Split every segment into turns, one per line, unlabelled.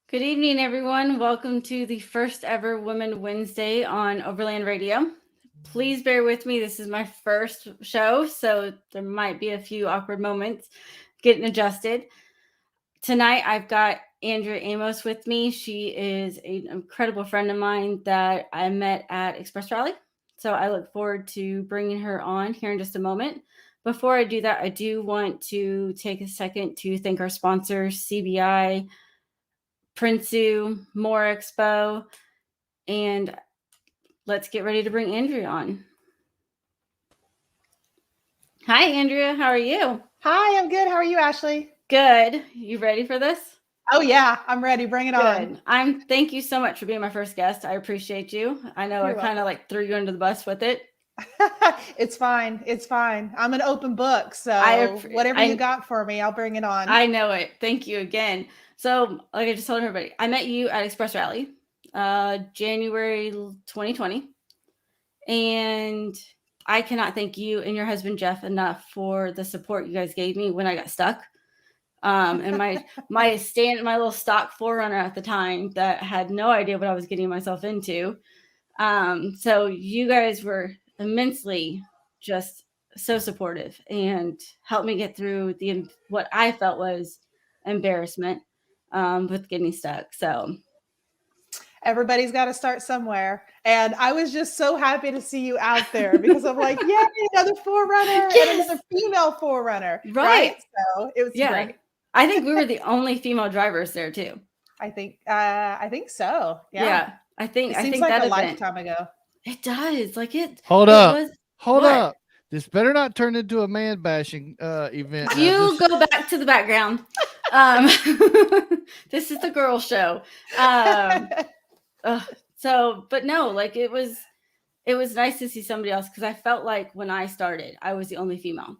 Good evening, everyone. Welcome to the first ever Women Wednesday on Overland Radio. Please bear with me. This is my first show, so there might be a few awkward moments getting adjusted. Tonight, I've got Andrea Amos with me. She is an incredible friend of mine that I met at Express Rally. So I look forward to bringing her on here in just a moment. Before I do that, I do want to take a second to thank our sponsors, CBI, Prinsu, More Expo, and let's get ready to bring Andrea on. Hi, Andrea. How are you?
Hi, I'm good. How are you, Ashley?
Good. You ready for this?
Oh yeah, I'm ready. Bring it on.
Good. Thank you so much for being my first guest. I appreciate you. I know I
You're
kind of
welcome.
like threw you under the bus with it.
It's fine. It's fine. I'm an open book,
I
so whatever you
I
got for me, I'll bring it on.
I know it. Thank you again. So, like I just told everybody, I met you at Express Rally, January 2020, and I cannot thank you and your husband Jeff enough for the support you guys gave me when I got stuck. And my little stock forerunner at the time that had no idea what I was getting myself into. So you guys were immensely just so supportive and helped me get through the what I felt was embarrassment with getting stuck. So
Everybody's got to start somewhere. And I was just so happy to see you out there because I'm like, yay, another forerunner and
yes,
another female forerunner.
right,
Right. So it was
yeah.
great.
I think we were the only female drivers there too.
I think so. Yeah.
Yeah,
It
I
seems
think
like
that
a
event
lifetime ago.
it does like
Hold
it
up.
was
Hold
what
up. This better not turn into a man bashing event. Now
you
this
go back to the background. Um, this is the girl show. Um, but no, like it was nice to see somebody else because I felt like when I started, I was the only female.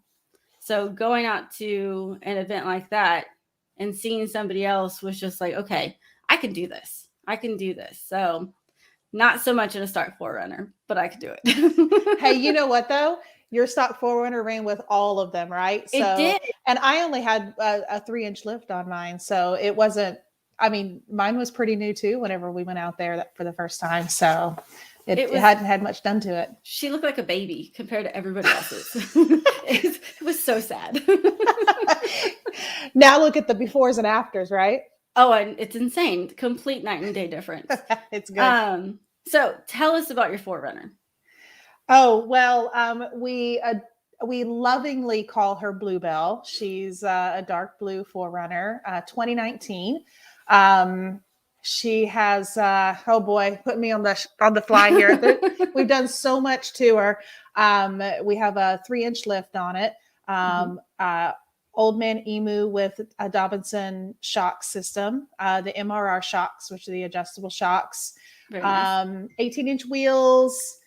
So going out to an event like that and seeing somebody else was just like, okay, I can do this. I can do this. So not so much in a start forerunner, but I could do
Hey,
it.
you know what though? Your stock forerunner ran with all of them, right?
It
So,
did.
and I only had a 3-inch lift on mine, so it wasn't. I mean, mine was pretty new too. Whenever we went out there for the first time, so
It
it
was
hadn't had much done to it.
she looked like a baby compared to everybody else's. It was so sad.
Now look at the befores and afters, right?
Oh, and it's insane. Complete night and day difference.
It's good.
So tell us about your Forerunner.
Oh well, we lovingly call her Bluebell. She's a dark blue forerunner, 2019. Um, she has oh boy, put me on the fly here. We've done so much to her. We have a 3-inch lift on it.
Mhm.
Old man emu with a Dobinson shock system, the MRR shocks, which are the adjustable shocks.
Very nice.
18-inch wheels,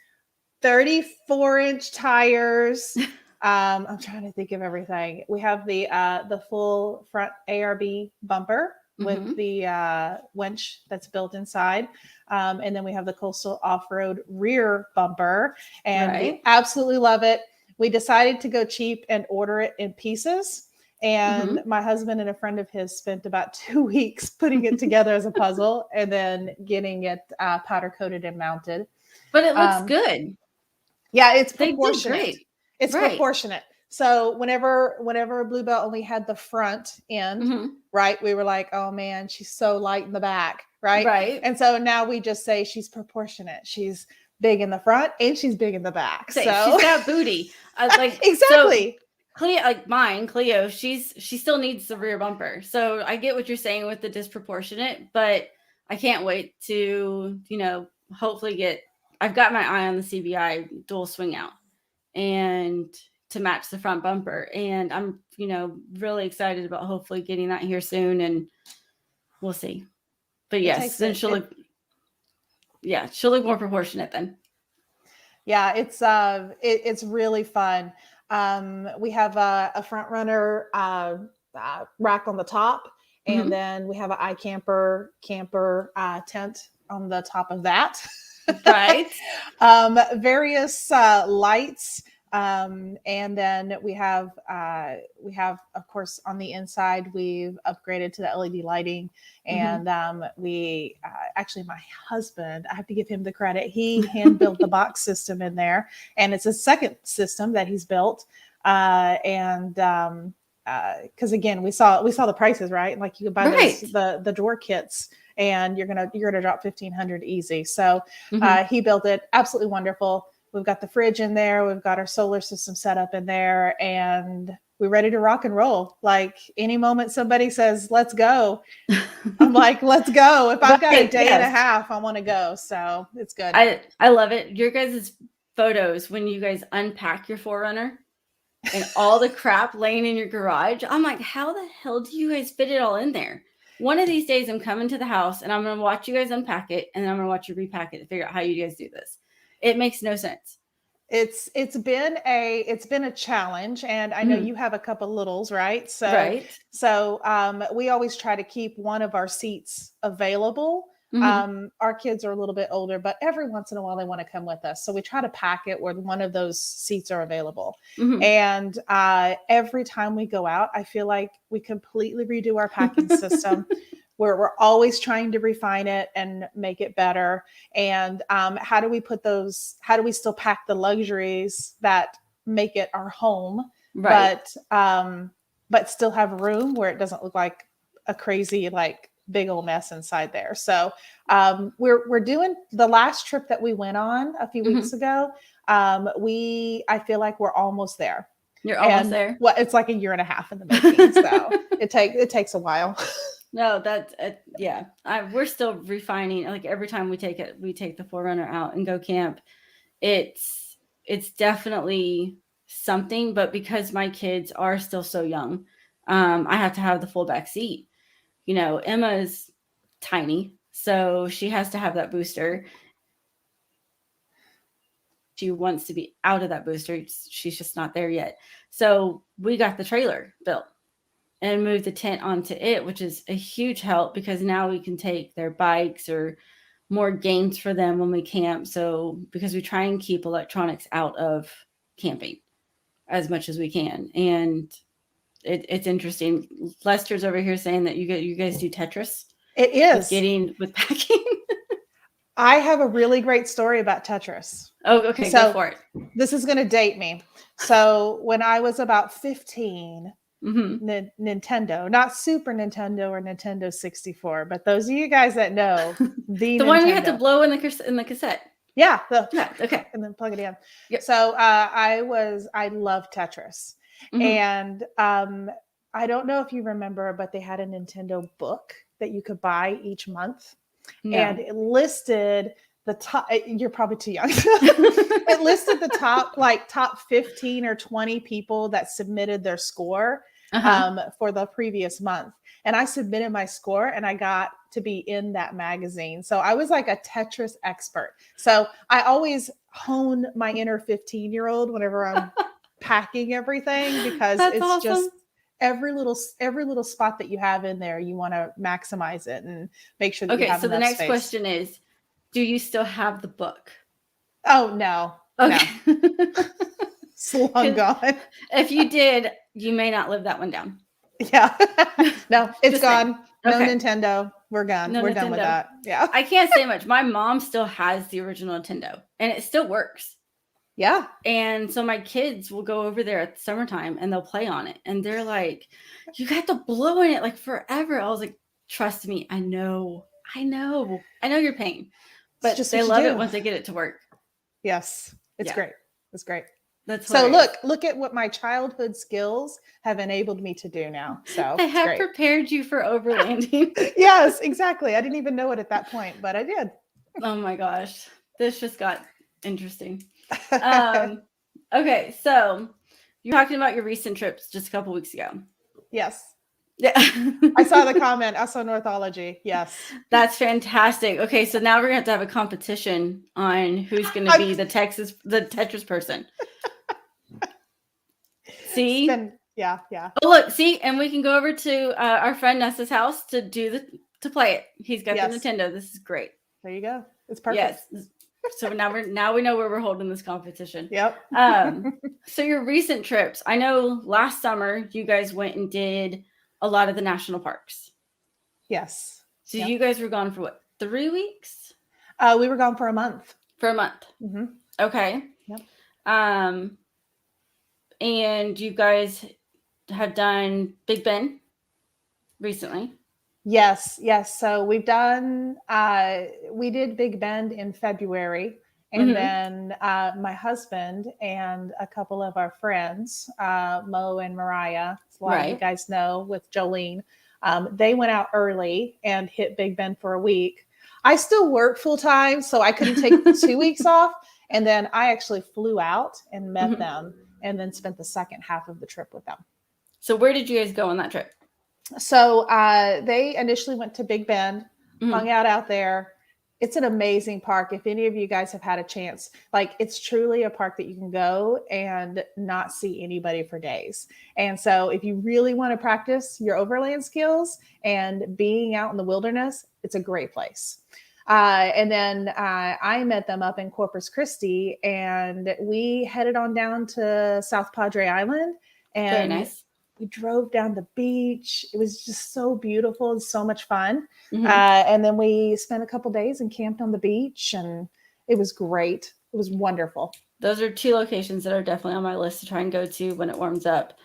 34-inch tires. I'm trying to think of everything. We have the full front ARB bumper with
Mm-hmm.
the winch that's built inside. And then we have the coastal off-road rear bumper, and
Right.
we absolutely love it. We decided to go cheap and order it in pieces. And
Mm-hmm.
my husband and a friend of his spent about 2 weeks putting it together as a puzzle and then getting it powder coated and mounted.
But it looks
Um,
good.
yeah, it's
They did
proportionate.
great.
It's
Right.
proportionate. So whenever Bluebell only had the front end,
Mm-hmm.
right, we were like, oh man, she's so light in the back, right?
Right.
And so now we just say she's proportionate. She's big in the front and she's big in the back.
Say
So
she's got booty. Like so.
exactly.
Cleo, like mine, Cleo, she still needs the rear bumper. So I get what you're saying with the disproportionate, but I can't wait to, hopefully get. I've got my eye on the CBI dual swing out and to match the front bumper, and I'm, really excited about hopefully getting that here soon, and we'll see. But
It
yes,
takes
then
it.
she'll look more proportionate then.
Yeah, it's really fun. We have a front runner rack on the top, and
Mm-hmm.
then we have an camper tent on the top of that.
Right.
Various lights. And then we have, of course, on the inside, we've upgraded to the LED lighting. And actually, my husband, I have to give him the credit. He hand built the box system in there, and it's a second system that he's built. Because again, we saw the prices, right? Like you could buy those the drawer kits, and you're gonna drop $1,500 easy. So he built it, absolutely wonderful. We've got the fridge in there. We've got our solar system set up in there, and we're ready to rock and roll. Like any moment somebody says, let's go, I'm like, let's go. If I've got a day and a half, I want to go. So it's good.
I love it. Your guys' photos when you guys unpack your 4Runner and all the crap laying in your garage. I'm like, how the hell do you guys fit it all in there? One of these days I'm coming to the house and I'm going to watch you guys unpack it, and then I'm going to watch you repack it to figure out how you guys do this. It makes no sense.
It's been a challenge, and I know you have a couple littles, right? So we always try to keep one of our seats available. Our kids are a little bit older, but every once in a while they want to come with us. So we try to pack it where one of those seats are available. And every time we go out, I feel like we completely redo our packing system. We're always trying to refine it and make it better. And how do we still pack the luxuries that make it our home, but still have room where it doesn't look like a crazy, like big old mess inside there. So we're doing the last trip that we went on a few weeks ago. I feel like we're almost there.
You're almost there.
Well, it's like a year and a half in the making. So it takes a while.
No, that's we're still refining. Like every time we take the 4Runner out and go camp, it's definitely something. But because my kids are still so young, I have to have the full back seat. You know, Emma's tiny, so she has to have that booster. She wants to be out of that booster. She's just not there yet. So we got the trailer built and move the tent onto it, which is a huge help because now we can take their bikes or more games for them when we camp. So because we try and keep electronics out of camping as much as we can. And it's interesting. Lester's over here saying that you guys do Tetris.
It is.
With packing.
I have a really great story about Tetris.
Oh, okay. So, go for it.
This is going to date me. So when I was about 15, Nintendo, not Super Nintendo or Nintendo 64, but those of you guys that know the
one we have to blow in the cassette.
Yeah.
Okay.
And then plug it in.
Yep.
So I love Tetris. And I don't know if you remember, but they had a Nintendo book that you could buy each month. No. And it listed the top, you're probably too young. It listed the top 15 or 20 people that submitted their score for the previous month. And I submitted my score and I got to be in that magazine. So I was like a Tetris expert. So I always hone my inner 15-year-old whenever I'm packing everything, because it's awesome. Just every little spot that you have in there, you want to maximize it and make sure that you have enough space. Okay, so the next
question is, do you still have the book?
Oh, no.
Okay.
No. It's long gone.
If you did, you may not live that one down.
Yeah. No, it's gone.
Okay.
No Nintendo. We're gone. We're done with that. Yeah.
I can't say much. My mom still has the original Nintendo and it still works.
Yeah.
And so my kids will go over there at the summertime and they'll play on it. And they're like, you got to blow in it like forever. I was like, trust me. I know your pain, but they love it once they get it to work.
Yes. It's great. It's great.
That's
so look at what my childhood skills have enabled me to do now. So
I have prepared you for overlanding.
Yes, exactly. I didn't even know it at that point, but I did.
Oh my gosh. This just got interesting. Okay, so you're talking about your recent trips just a couple weeks ago.
Yes.
Yeah.
I saw the comment. I saw Northology. Yes.
That's fantastic. Okay, so now we're going to have a competition on who's going to be the Tetris person. See?
Yeah.
Oh, look, see, and we can go over to our friend Nessa's house to play it. He's got the Nintendo. This is great.
There you go. It's perfect.
Yes. So now we know where we're holding this competition.
Yep.
So your recent trips, I know last summer you guys went and did a lot of the national parks.
Yes.
So
Yep.
you guys were gone for what, 3 weeks?
We were gone for a month.
For a month.
Mm-hmm.
Okay.
Yep.
And you guys have done Big Ben recently.
Yes. So we did Big Bend in February. And then my husband and a couple of our friends, Mo and Mariah, a lot of you guys know, with Jolene, they went out early and hit Big Bend for a week. I still work full time, so I couldn't take 2 weeks off. And then I actually flew out and met them and then spent the second half of the trip with them.
So where did you guys go on that trip?
So they initially went to Big Bend, hung out there. It's an amazing park. If any of you guys have had a chance, like, it's truly a park that you can go and not see anybody for days. And so if you really want to practice your overland skills and being out in the wilderness, it's a great place. And then I met them up in Corpus Christi, and we headed on down to South Padre Island. And
very nice.
We drove down the beach. It was just so beautiful and so much fun. And then we spent a couple days and camped on the beach, and it was great. It was wonderful.
Those are 2 locations that are definitely on my list to try and go to when it warms up.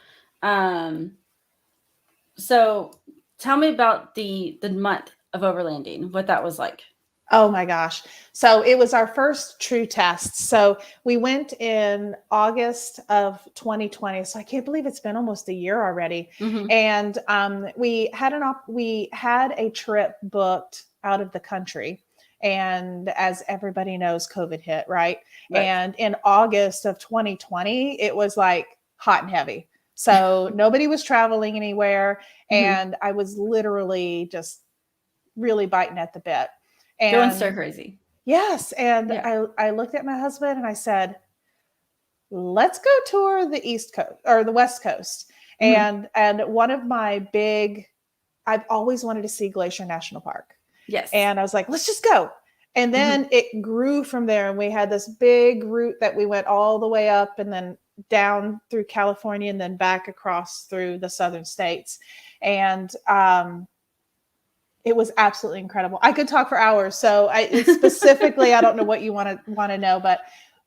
So tell me about the month of overlanding, what that was like.
Oh my gosh. So it was our first true test. So we went in August of 2020. So I can't believe it's been almost a year already. And we had a trip booked out of the country. And as everybody knows, COVID hit, right? And in August of 2020, it was like hot and heavy. So nobody was traveling anywhere. And I was literally just really biting at the bit. And
going stir crazy.
Yes. And I looked at my husband and I said, let's go tour the East Coast or the West Coast. And one of my I've always wanted to see Glacier National Park.
Yes.
And I was like, let's just go. And then it grew from there. And we had this big route that we went all the way up and then down through California and then back across through the southern states. And it was absolutely incredible. I could talk for hours. So specifically, I don't know what you want to know, but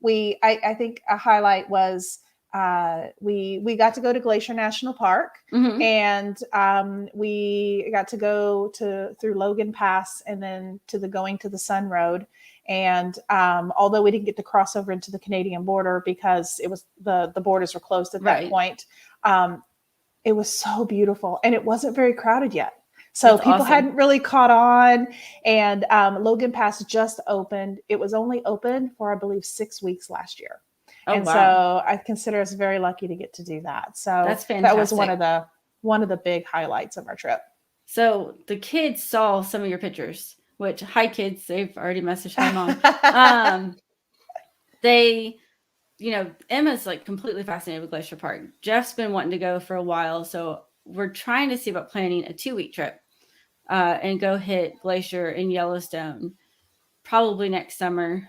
I think a highlight was we got to go to Glacier National Park, and we got to go through Logan Pass and then going to the Sun Road. And although we didn't get to cross over into the Canadian border because it was the borders were closed at that point, it was so beautiful, and it wasn't very crowded yet. So
That's
people
awesome.
hadn't really caught on, and Logan Pass just opened. It was only open for, I believe, 6 weeks last year. So I consider us very lucky to get to do that. So
that's fantastic.
That was one of the big highlights of our trip.
So the kids saw some of your pictures, which, hi kids, they've already messaged my mom. Emma's like completely fascinated with Glacier Park. Jeff's been wanting to go for a while, so we're trying to see about planning a 2-week trip and go hit Glacier in Yellowstone probably next summer.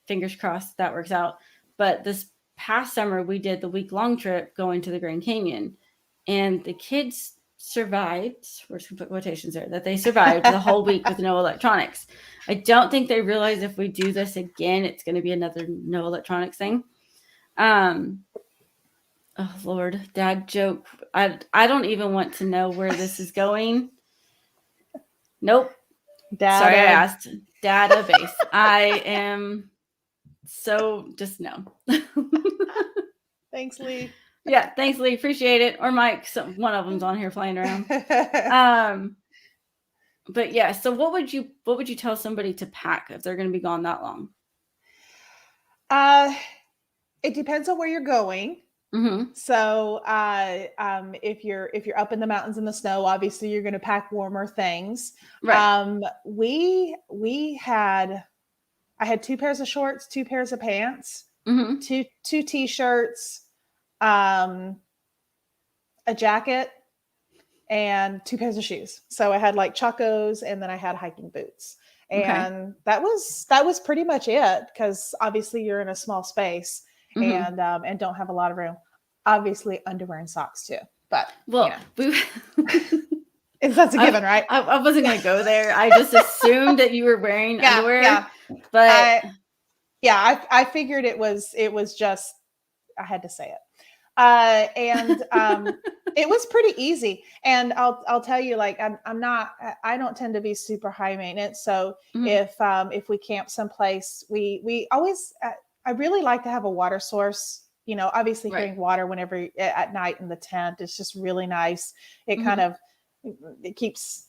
Fingers crossed that works out. But this past summer, we did the week-long trip going to the Grand Canyon, and the kids survived. We're just going to put quotations there, that they survived the whole week with no electronics. I don't think they realize if we do this again, it's going to be another no electronics thing. Oh Lord, dad joke. I don't even want to know where this is going. Nope. Sorry, I asked. Database. I am so just no.
Thanks, Lee.
Yeah, thanks, Lee. Appreciate it. Or Mike. One of them's on here playing around. But yeah. So what would you tell somebody to pack if they're going to be gone that long?
It depends on where you're going. So if you're up in the mountains in the snow, obviously you're going to pack warmer things. Right. I had 2 pairs of shorts, 2 pairs of pants, 2 t-shirts, a jacket, and 2 pairs of shoes. So I had like chacos, and then I had hiking boots. And that was pretty much it, because obviously you're in a small space and don't have a lot of room. Obviously underwear and socks too, but that's a given, right?
I wasn't going to go there. I just assumed that you were wearing underwear, but
I figured it was just, I had to say it. And it was pretty easy. And I'll tell you, like, I don't tend to be super high maintenance. So if we camp someplace, we always, I really like to have a water source. Obviously hearing water whenever at night in the tent is just really nice. It kind of, it keeps,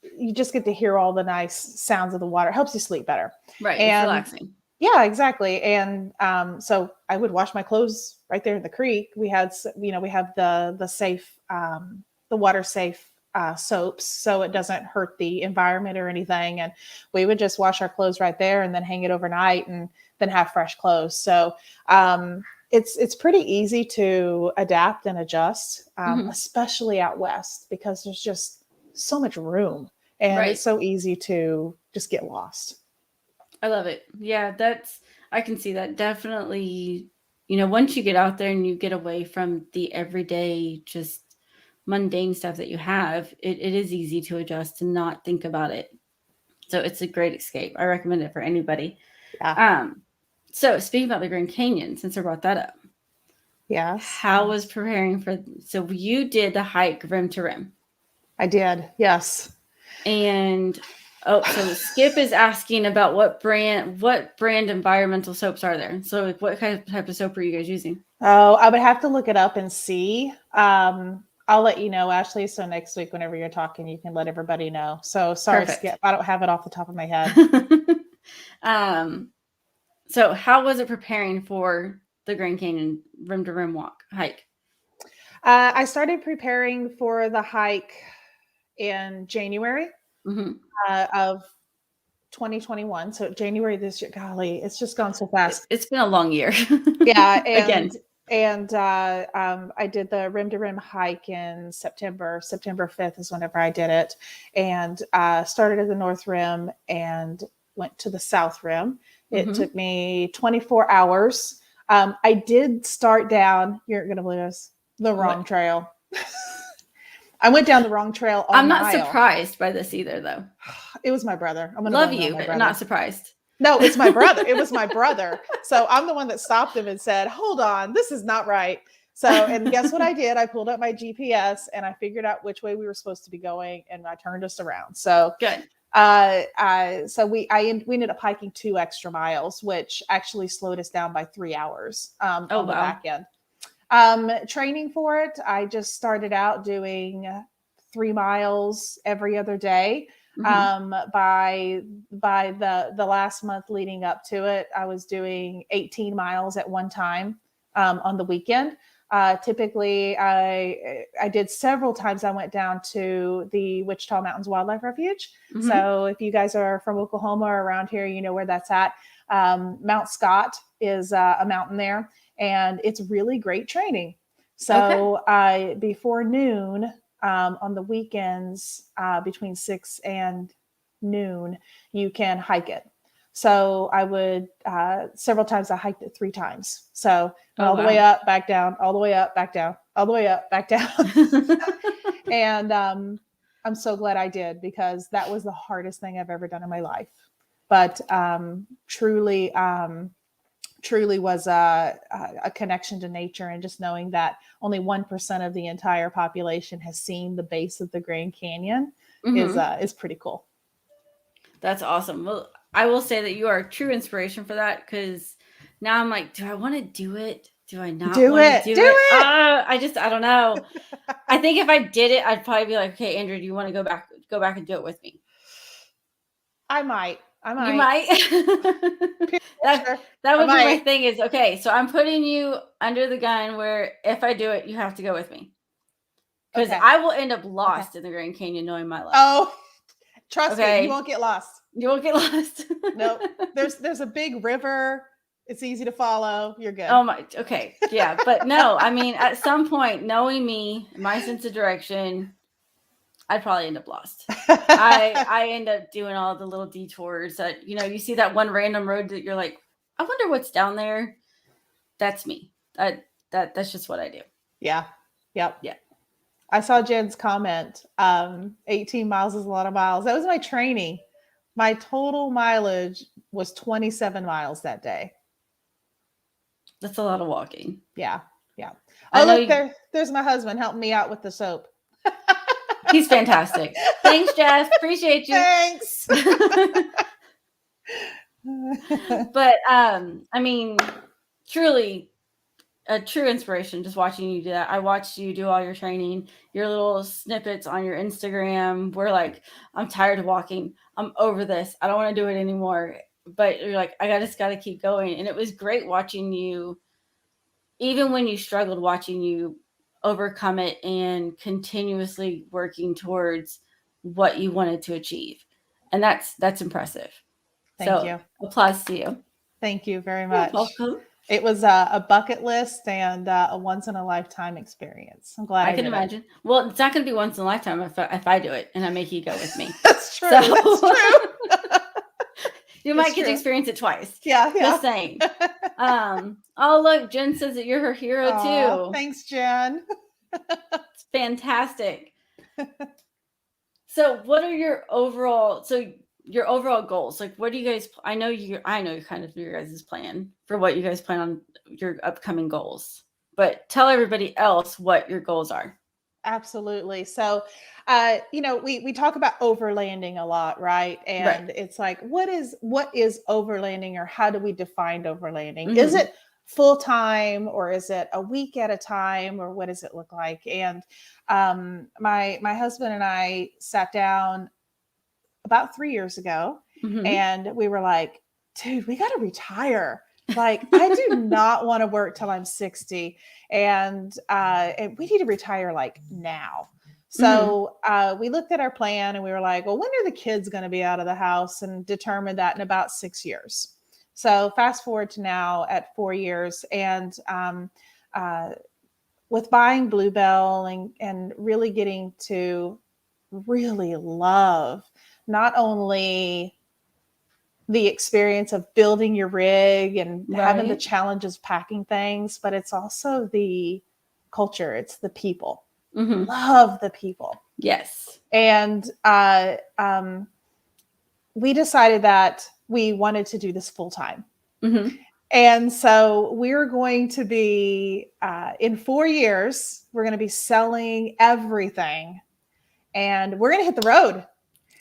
you just get to hear all the nice sounds of the water. It helps you sleep better.
Right.
And
it's relaxing.
Yeah, exactly. And so I would wash my clothes right there in the creek. We had, we have the safe, the water safe soaps, so it doesn't hurt the environment or anything. And we would just wash our clothes right there and then hang it overnight and then have fresh clothes. So it's pretty easy to adapt and adjust, especially out west, because there's just so much room and it's so easy to just get lost.
I love it. Yeah, I can see that. Definitely, once you get out there and you get away from the everyday, just mundane stuff that you have, it is easy to adjust and not think about it. So it's a great escape. I recommend it for anybody.
Yeah.
So speaking about the Grand Canyon, since I brought that up.
Yes.
How was preparing so you did the hike rim to rim? I
did. Yes.
And so Skip is asking about what brand environmental soaps are there. So like, what type of soap are you guys using?
Oh, I would have to look it up and see. I'll let you know, Ashley. So next week, whenever you're talking, you can let everybody know. So sorry,
Perfect.
Skip. I don't have it off the top of my head.
So how was it preparing for the Grand Canyon rim to rim hike?
I started preparing for the hike in January of 2021. So January this year. Golly, it's just gone so fast.
It's been a long year.
Yeah.
And
I did the rim to rim hike in September 5th is whenever I did it, and started at the North Rim and went to the South Rim. It took me 24 hours. I did start down, you're going to believe this, the wrong trail. I went down the wrong trail.
I'm not surprised by this either, though.
It was my brother. I'm gonna
love you, but not surprised.
No, it's my brother. It was my brother. So I'm the one that stopped him and said, "Hold on, this is not right." So, and guess what I did? I pulled up my GPS and I figured out which way we were supposed to be going, and I turned us around. So
good.
So we ended up hiking 2 extra miles, which actually slowed us down by 3 hours on the back end. Training for it, I just started out doing 3 miles every other day. By the last month leading up to it, I was doing 18 miles at one time on the weekend. Typically, I did several times. I went down to the Wichita Mountains Wildlife Refuge. So if you guys are from Oklahoma or around here, you know where that's at. Mount Scott is a mountain there, and it's really great training. So before noon on the weekends, between 6 and noon, you can hike it. So I would, several times I hiked it 3 times. So all the way up, back down, all the way up, back down, all the way up, back down. And I'm so glad I did, because that was the hardest thing I've ever done in my life. But truly was a connection to nature, and just knowing that only 1% of the entire population has seen the base of the Grand Canyon is pretty cool.
That's awesome. Well, I will say that you are a true inspiration for that, because now I'm like, do I want to do it? Do I not want to do it? I don't know. I think if I did it, I'd probably be like, okay, Andrew, do you want to go back and do it with me?
I might.
You might. that would be my thing is, okay, so I'm putting you under the gun where if I do it, you have to go with me. Because I will end up lost in the Grand Canyon knowing my life.
Oh, trust me, you won't get lost.
You won't get lost.
No, there's a big river. It's easy to follow. You're good.
Oh my, okay. Yeah, but no, I mean, at some point, knowing me, my sense of direction, I'd probably end up lost. I end up doing all the little detours that, you see that one random road that you're like, I wonder what's down there. That's me. That's just what I do.
Yeah. Yep.
Yeah.
I saw Jen's comment. 18 miles is a lot of miles. That was my training. My total mileage was 27 miles that day.
That's a lot of walking.
Yeah. Yeah.
I
Oh,
know
look, there's my husband helping me out with the soap.
He's fantastic. Thanks, Jeff. Appreciate you.
Thanks.
But I mean, truly a true inspiration just watching you do that. I watched you do all your training, your little snippets on your Instagram. We're like, I'm tired of walking. I'm over this. I don't want to do it anymore. But you're like, I just got to keep going. And it was great watching you, even when you struggled, watching you overcome it and continuously working towards what you wanted to achieve. And that's impressive.
Thank you.
Applause to you.
Thank you very much.
You're welcome.
It was a bucket list and a once in a lifetime experience. I'm glad
I can imagine. Well, it's not going to be once in a lifetime if I do it and I make you go with me.
That's true.
So,
that's true.
You might get to experience it twice.
Yeah.
Just saying. Oh, look, Jen says that you're her hero too.
Thanks, Jen.
It's fantastic. So what are your overall goals? Like, what do you guys, I know kind of your guys' plan for what you guys plan on your upcoming goals, but tell everybody else what your goals are.
Absolutely. So, we talk about overlanding a lot, right? And It's like, what is overlanding, or how do we define overlanding? Mm-hmm. Is it full-time, or is it a week at a time, or what does it look like? And my husband and I sat down about 3 years ago, mm-hmm. and we were like, dude, we got to retire. Like, I do not want to work till I'm 60, and we need to retire like now. So we looked at our plan and we were like, well, when are the kids going to be out of the house, and determined that in about 6 years. So fast forward to now at 4 years, and with buying Bluebell and really getting to really love not only the experience of building your rig and having the challenges of packing things, but it's also the culture. It's the people. Mm-hmm. Love the people.
Yes.
And we decided that we wanted to do this full time. Mm-hmm. And so we're going to be, in 4 years, we're going to be selling everything, and we're going to hit the road.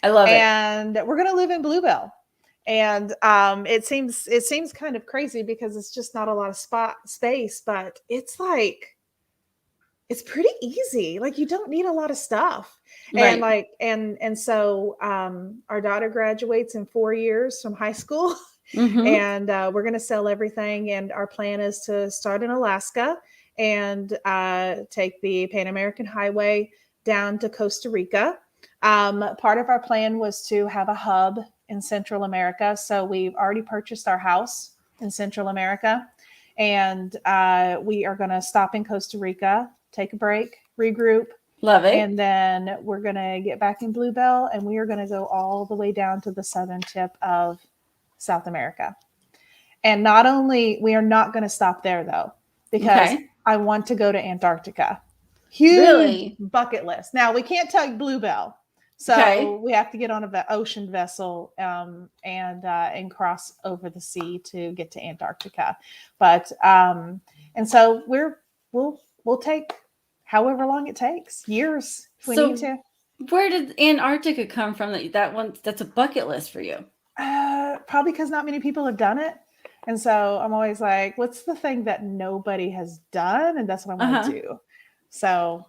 I love it.
And we're going to live in Bluebell. And it seems kind of crazy because it's just not a lot of space, but it's like, it's pretty easy. Like, you don't need a lot of stuff. Right. And so our daughter graduates in 4 years from high school. Mm-hmm. And we're going to sell everything. And our plan is to start in Alaska and take the Pan American Highway down to Costa Rica. Part of our plan was to have a hub in Central America. So we've already purchased our house in Central America, and we are going to stop in Costa Rica, take a break, regroup.
Love it.
And then we're going to get back in Bluebell, and we are going to go all the way down to the southern tip of South America. And we are not going to stop there though, because I want to go to Antarctica. Huge bucket list. Now, we can't take Bluebell. So we have to get on an ocean vessel and cross over the sea to get to Antarctica. But and so we'll take however long it takes, years if we need to.
Where did Antarctica come from? That's a bucket list for you?
Probably because not many people have done it. And so I'm always like, what's the thing that nobody has done? And that's what I want to do. So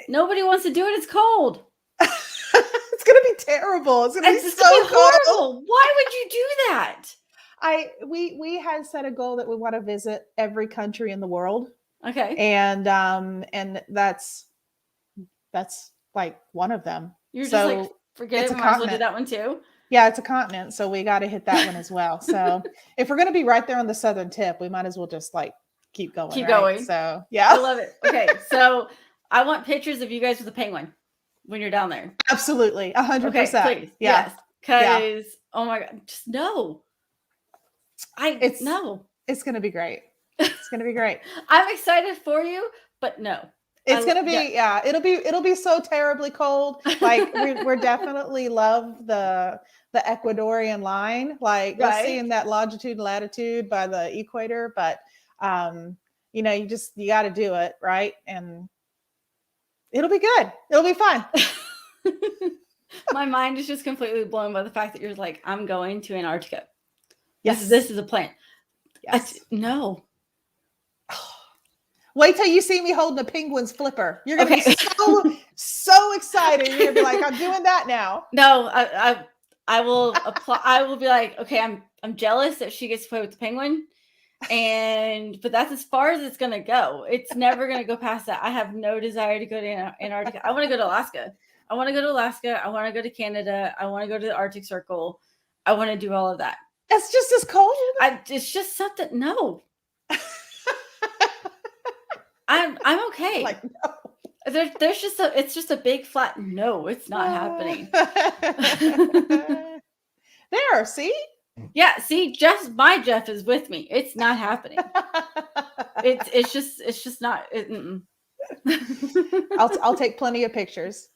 nobody wants to do it. It's cold.
It's going to be terrible. It's going to be so horrible.
Cold. Why would you do that?
We had set a goal that we want to visit every country in the world.
Okay.
And that's like one of them.
You're just like, forget it. Might as well do that one too.
Yeah, it's a continent. So we got to hit that one as well. So if we're going to be right there on the southern tip, we might as well just like keep going.
Going.
So yeah.
I love it. Okay. So I want pictures of you guys with a penguin when you're down there.
Absolutely. 100%.
Okay, please.
Yeah.
Yes. Because, oh my God, just no. No.
It's going to be great. It's going to be great.
I'm excited for you, but no.
It's going to be, it'll be so terribly cold. Like we're definitely love the Ecuadorian line, like
Right.
seeing that longitude and latitude by the equator, but you know, you got to do it, right? And it'll be good. It'll be fun.
My mind is just completely blown by the fact that you're like, I'm going to Antarctica.
Yes.
This is a plan.
Yes.
No.
Wait till you see me holding a penguin's flipper. You're gonna be so excited. You're gonna be like, I'm doing that now.
No, I will apply. I will be like, okay, I'm jealous that she gets to play with the penguin, but that's as far as it's gonna go. It's never gonna go past that. I have no desire to go to Antarctica. I want to go to Alaska. I want to go to Canada. I want to go to the Arctic Circle. I want to do all of that.
It's just as cold.
It's just something. No. I'm okay.
Like, no.
There's just it's just a big flat no, it's not happening.
There, see?
Yeah, see, my Jeff is with me. It's not happening. It's just not.
I'll take plenty of pictures.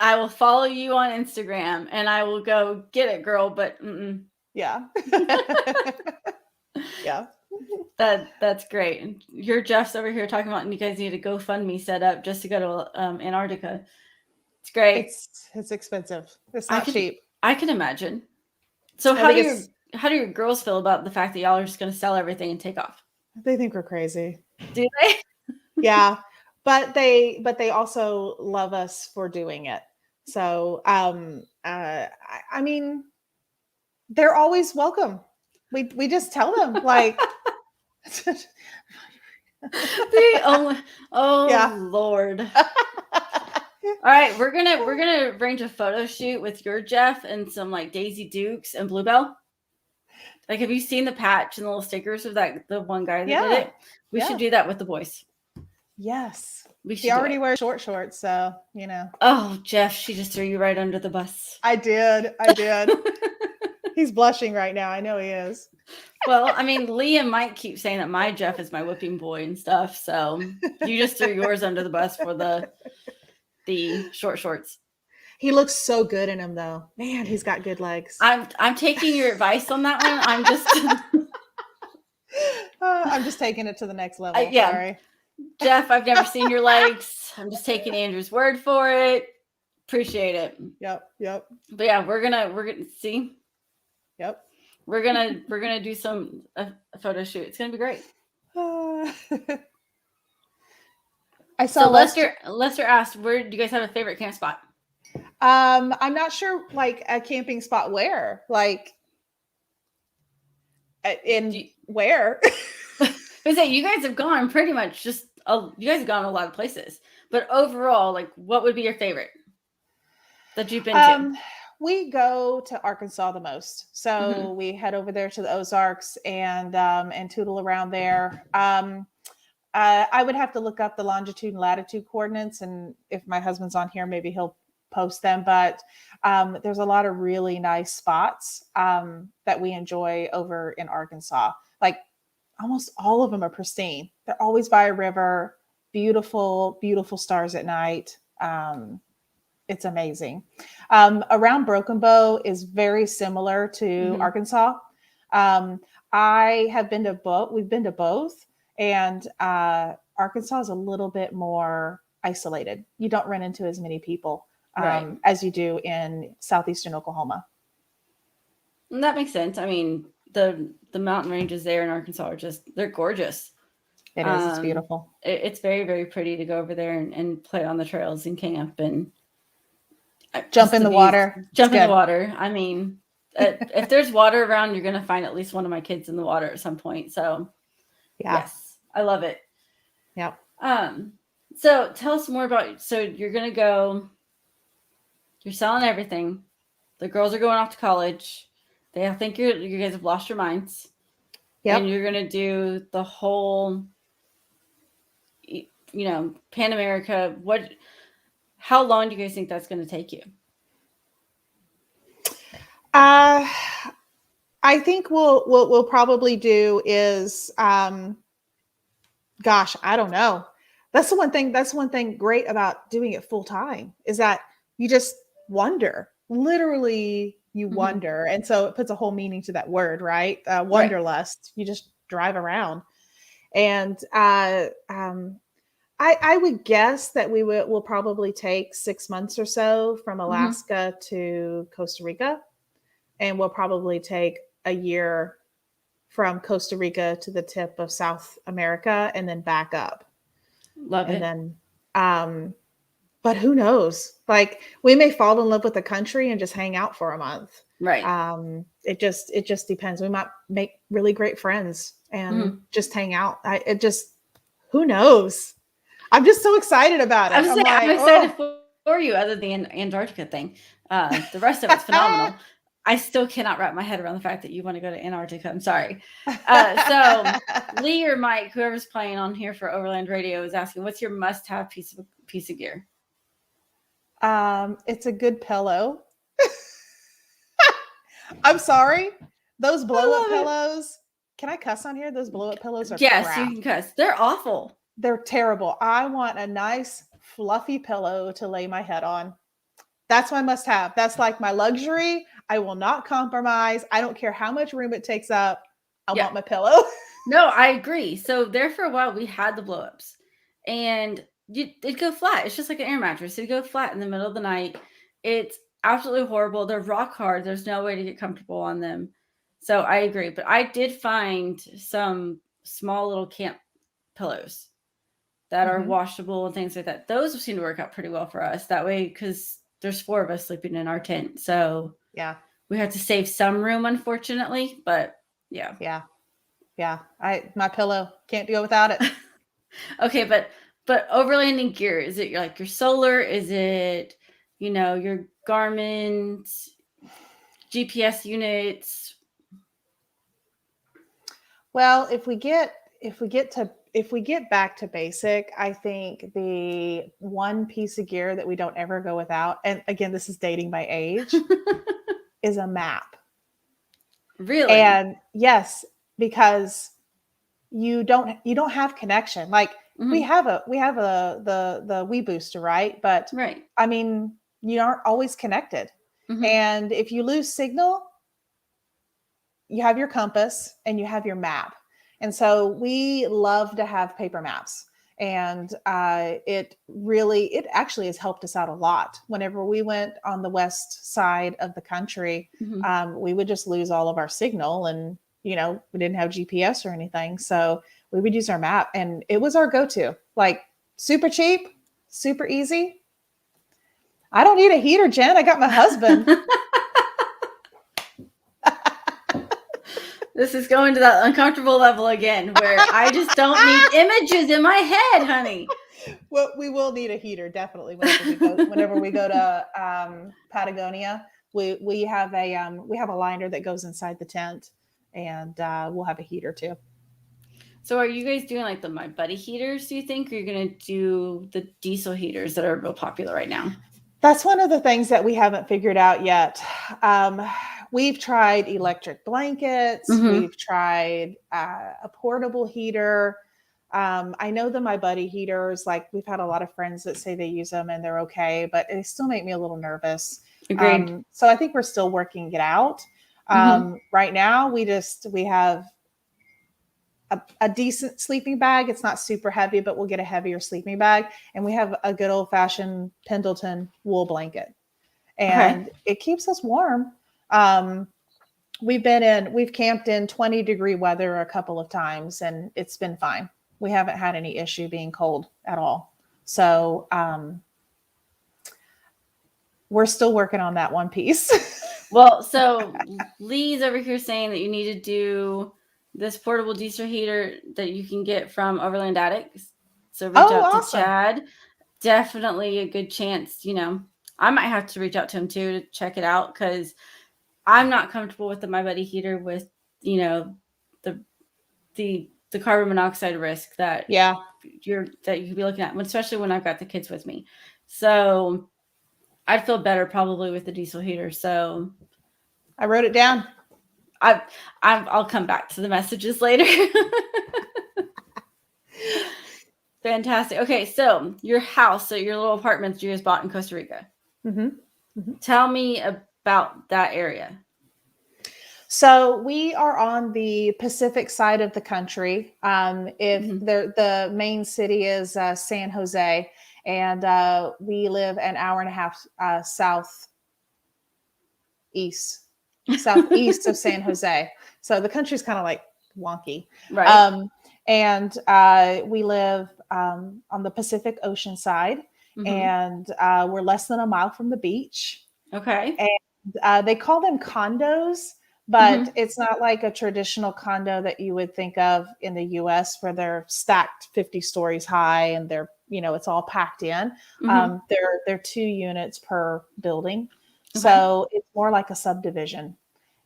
I will follow you on Instagram and I will go get it, girl. But
yeah, yeah.
That's great. And your Jeff's over here talking about, and you guys need a GoFundMe set up just to go to Antarctica. It's great.
It's expensive. It's not cheap.
I can imagine. So how do your girls feel about the fact that y'all are just going to sell everything and take off?
They think we're crazy.
Do they?
Yeah, but they also love us for doing it. So I mean, they're always welcome. We just tell them like.
Yeah. Lord. All right, we're gonna arrange a photo shoot with your Jeff and some like Daisy Dukes and Bluebell. Like, have you seen the patch and the little stickers of the one guy that did it? We should do that with the boys.
Yes.
He
already wears short shorts, so you know.
Oh, Jeff, she just threw you right under the bus.
I did. He's blushing right now. I know he is.
Well, I mean, Lee and Mike keep saying that my Jeff is my whipping boy and stuff. So you just threw yours under the bus for the short shorts.
He looks so good in them, though. Man, he's got good legs.
I'm taking your advice on that one.
I'm just taking it to the next level. Sorry.
Jeff, I've never seen your legs. I'm just taking Andrew's word for it. Appreciate it.
Yep.
But yeah, we're gonna see.
Yep.
We're gonna do a photo shoot. It's gonna be great.
I saw
Lester asked, where do you guys have a favorite camp spot?
I'm not sure, like a camping spot where, like where.
I say you guys have gone pretty much you guys have gone a lot of places, but overall, like, what would be your favorite that you've been to?
We go to Arkansas the most, so we head over there to the Ozarks and tootle around there. I would have to look up the longitude and latitude coordinates, and if my husband's on here, maybe he'll post them. But there's a lot of really nice spots that we enjoy over in Arkansas. Like, almost all of them are pristine. They're always by a river, beautiful, beautiful stars at night. It's amazing. Around Broken Bow is very similar to Arkansas. I have been to both. We've been to both, and Arkansas is a little bit more isolated. You don't run into as many people as you do in southeastern Oklahoma.
And that makes sense. I mean, the mountain ranges there in Arkansas they're gorgeous.
It is. It's beautiful.
It's very, very pretty to go over there and play on the trails and camp and
jump in the water.
I mean, if there's water around, you're going to find at least one of my kids in the water at some point. So yes, I love it.
Yeah.
So tell us more about, so you're going to go, you're selling everything. The girls are going off to college. They think you guys have lost your minds.
Yep.
And you're going to do the whole, Pan America, how long do you guys think that's going to take you?
I think we'll probably do is, gosh, I don't know. That's the one thing. That's one thing great about doing it full time is that you just wonder. Literally, you wonder, and so it puts a whole meaning to that word, right? Wanderlust. You just drive around, and I would guess that we'll probably take 6 months or so from Alaska to Costa Rica, and we'll probably take a year from Costa Rica to the tip of South America and then back up.
Love it.
And then, but who knows? Like we may fall in love with the country and just hang out for a month.
Right.
It just depends. We might make really great friends and just hang out. Who knows? I'm just so excited about it.
I'm excited for you other than the Antarctica thing. The rest of it's phenomenal. I still cannot wrap my head around the fact that you want to go to Antarctica. I'm sorry. So Lee or Mike, whoever's playing on here for Overland Radio, is asking, what's your must-have piece of gear?
It's a good pillow. I'm sorry. Those blow-up pillows. Can I cuss on here? Those blow-up pillows are
yes,
crap.
You can cuss. They're awful.
They're terrible. I want a nice fluffy pillow to lay my head on. That's my must-have. That's like my luxury. I will not compromise. I don't care how much room it takes up. I want my pillow.
No, I agree. So there for a while, we had the blow-ups, and it'd go flat. It's just like an air mattress. It'd go flat in the middle of the night. It's absolutely horrible. They're rock hard. There's no way to get comfortable on them. So I agree. But I did find some small little camp pillows that are washable and things like that. Those seem to work out pretty well for us that way, because there's 4 of us sleeping in our tent. So
yeah,
we have to save some room, unfortunately, but yeah.
My pillow can't go without it.
Okay. But overlanding gear, is it like your solar? Is it, your Garmin GPS units?
Well, if we get back to basic, I think the one piece of gear that we don't ever go without, and again, this is dating my age, is a map.
Really?
And yes, because you don't have connection. Like we have the Wii booster, right? But I mean, you aren't always connected. And if you lose signal, you have your compass and you have your map. And so we love to have paper maps. And it actually has helped us out a lot. Whenever we went on the west side of the country, we would just lose all of our signal, and we didn't have GPS or anything. So we would use our map, and it was our go-to. Like super cheap, super easy. I don't need a heater, Jen. I got my husband.
This is going to that uncomfortable level again, where I just don't need images in my head, honey.
Well, we will need a heater, definitely. Whenever we go to Patagonia, we have a liner that goes inside the tent, and we'll have a heater too.
So, are you guys doing like the My Buddy heaters? Do you think, or you're going to do the diesel heaters that are real popular right now?
That's one of the things that we haven't figured out yet. We've tried electric blankets. We've tried a portable heater. I know the My Buddy heaters, like we've had a lot of friends that say they use them and they're okay, but they still make me a little nervous.
Agreed.
So I think we're still working it out. Right now, we have a decent sleeping bag. It's not super heavy, but we'll get a heavier sleeping bag. And we have a good old fashioned Pendleton wool blanket, and it keeps us warm. We've camped in 20-degree weather a couple of times, and it's been fine. We haven't had any issue being cold at all. So, we're still working on that one piece.
Well, so Lee's over here saying that you need to do this portable diesel heater that you can get from Overland Addicts. So reach out to Chad. Definitely a good chance. I might have to reach out to him too to check it out, because I'm not comfortable with the My Buddy heater with, the the carbon monoxide risk that
Yeah.
you could be looking at, especially when I've got the kids with me. So I'd feel better probably with the diesel heater. So
I wrote it down.
I'll come back to the messages later. Fantastic. Okay, so your house, so your little apartments you guys bought in Costa Rica.
Mm-hmm. Mm-hmm.
Tell me about that area.
So we are on the Pacific side of the country. If the main city is San Jose, and we live an hour and a half southeast of San Jose. So the country's kind of like wonky,
right?
And we live on the Pacific Ocean side, and we're less than a mile from the beach.
Okay.
And they call them condos, but it's not like a traditional condo that you would think of in the US where they're stacked 50 stories high and they're, it's all packed in. They're 2 units per building. Okay. So it's more like a subdivision,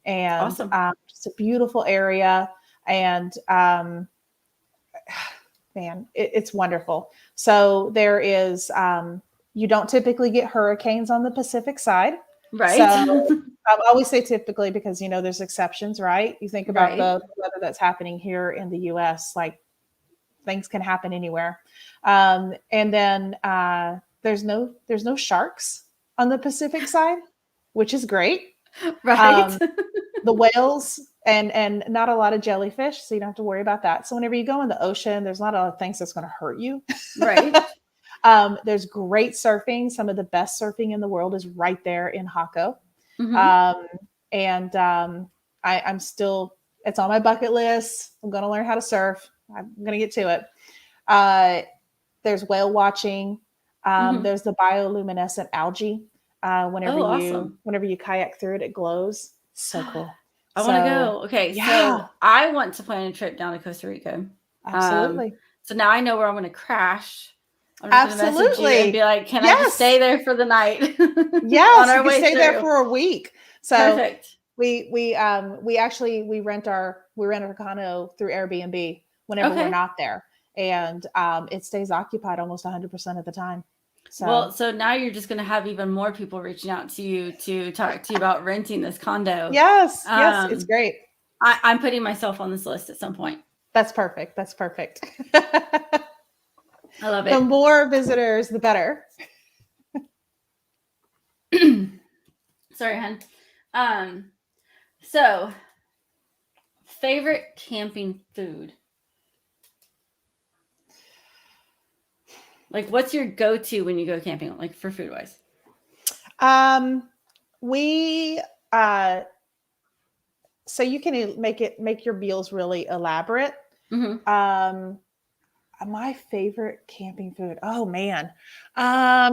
and
awesome.
It's a beautiful area, and man, it's wonderful. So there is, you don't typically get hurricanes on the Pacific side.
Right.
So I always say typically because, there's exceptions, right? You think about the weather that's happening here in the US, like things can happen anywhere. And then there's no sharks on the Pacific side, which is great.
Right.
The whales and not a lot of jellyfish, so you don't have to worry about that. So whenever you go in the ocean, there's not a lot of things that's going to hurt you.
Right.
There's great surfing. Some of the best surfing in the world is right there in Jaco. I'm still, it's on my bucket list. I'm going to learn how to surf. I'm going to get to it. There's whale watching. There's the bioluminescent algae. Whenever you kayak through it, it glows. So cool.
I want to go. Okay. Yeah. So I want to plan a trip down to Costa Rica.
Absolutely.
So now I know where I'm going to crash. I'm
just going to message you
and be like, can I just stay there for the night?
Yes, you can stay there for a week. So
perfect.
We rent our condo through Airbnb whenever we're not there, and it stays occupied almost 100% of the time.
So now you're just going to have even more people reaching out to you to talk to you about renting this condo.
Yes, it's great.
I'm putting myself on this list at some point.
That's perfect.
I love it.
The more visitors, the better.
Sorry, hon. So favorite camping food? Like, what's your go-to when you go camping, like for food wise?
So you can make your meals really elaborate. My favorite camping food. Oh man. I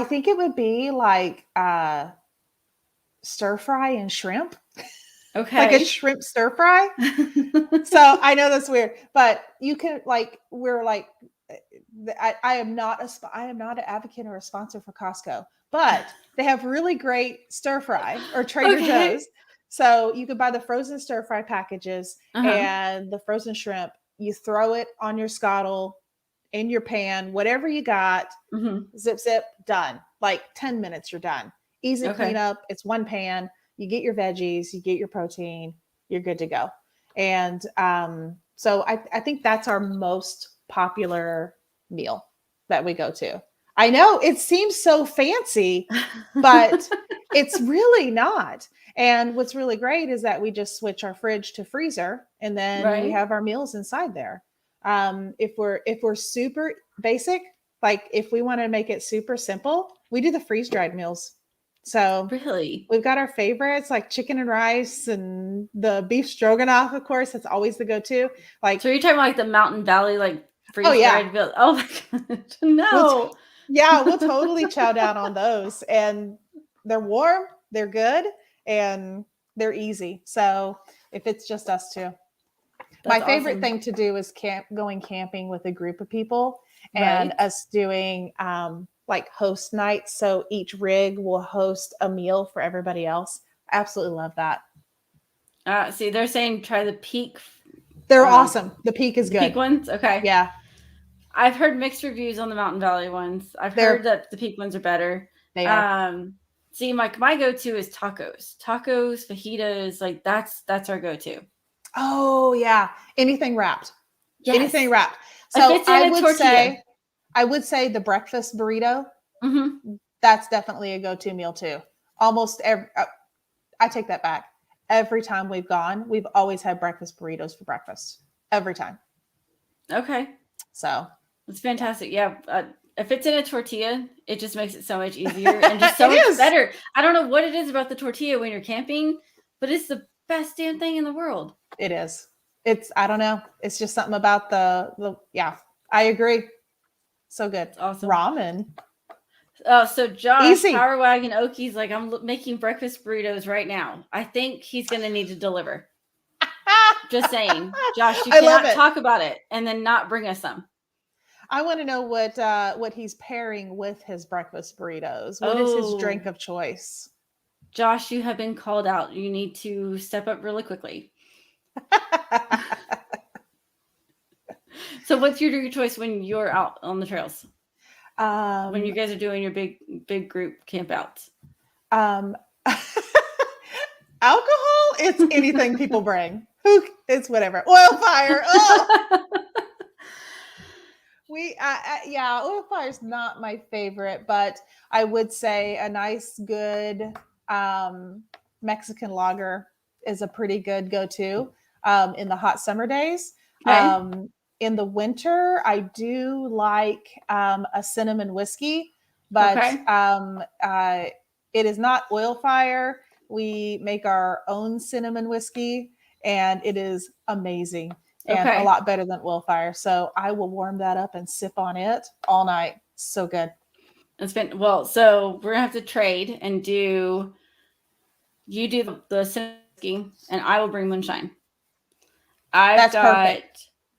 think it would be like stir fry and shrimp.
Okay.
Like a shrimp stir fry. So I know that's weird, but you can I am not an advocate or a sponsor for Costco, but they have really great stir fry or Trader Joe's. So you could buy the frozen stir fry packages and the frozen shrimp. You throw it on your scuttle in your pan, whatever you got, zip, done. Like 10 minutes, you're done. Easy cleanup. It's one pan. You get your veggies, you get your protein, you're good to go. And so I think that's our most popular meal that we go to. I know it seems so fancy, but it's really not. And what's really great is that we just switch our fridge to freezer, and then we have our meals inside there. If we're super basic, like if we want to make it super simple, we do the freeze dried meals. So
really,
we've got our favorites like chicken and rice and the beef stroganoff, of course. That's always the go-to. Like,
so you're talking about like the Mountain Valley, like freeze dried meals. Oh my god, no.
We'll totally chow down on those, and they're warm, they're good, and they're easy. So if it's just us two, my favorite thing to do is going camping with a group of people, and us doing like host nights. So each rig will host a meal for everybody else. Absolutely love that.
See, they're saying try the peak.
They're awesome. The peak is good.
Peak ones, okay.
Yeah.
I've heard mixed reviews on the Mountain Valley ones. I've heard that the peak ones are better.
They are.
See, my go-to is tacos, fajitas. Like that's our go-to.
Oh yeah, anything wrapped.
Yes.
Anything wrapped. So I would say the breakfast burrito.
Mm-hmm.
That's definitely a go-to meal too. Almost every. I take that back. Every time we've gone, we've always had breakfast burritos for breakfast. Every time.
Okay.
So
it's fantastic. Yeah. If it's in a tortilla, it just makes it so much easier and just so much better. I don't know what it is about the tortilla when you're camping, but it's the best damn thing in the world.
It is. I don't know. It's just something about the yeah. I agree. So good.
It's awesome.
Ramen.
Oh, so Josh, Power Wagon Oki's like, I'm making breakfast burritos right now. I think he's going to need to deliver. Just saying. Josh, you cannot talk about it and then not bring us some.
I want to know what he's pairing with his breakfast burritos. What is his drink of choice?
Josh, you have been called out. You need to step up really quickly. So what's your drink of choice when you're out on the trails? When you guys are doing your big group camp outs?
Alcohol, it's anything people bring. It's whatever. Oil fire. Oh! Oil fire is not my favorite, but I would say a nice, good Mexican lager is a pretty good go-to in the hot summer days. Okay. In the winter, I do like a cinnamon whiskey, but it is not oil fire. We make our own cinnamon whiskey, and it is amazing and a lot better than oil fire. So I will warm that up and sip on it all night. So good.
So we're gonna have to trade and you do the cinnamon whiskey, and I will bring moonshine.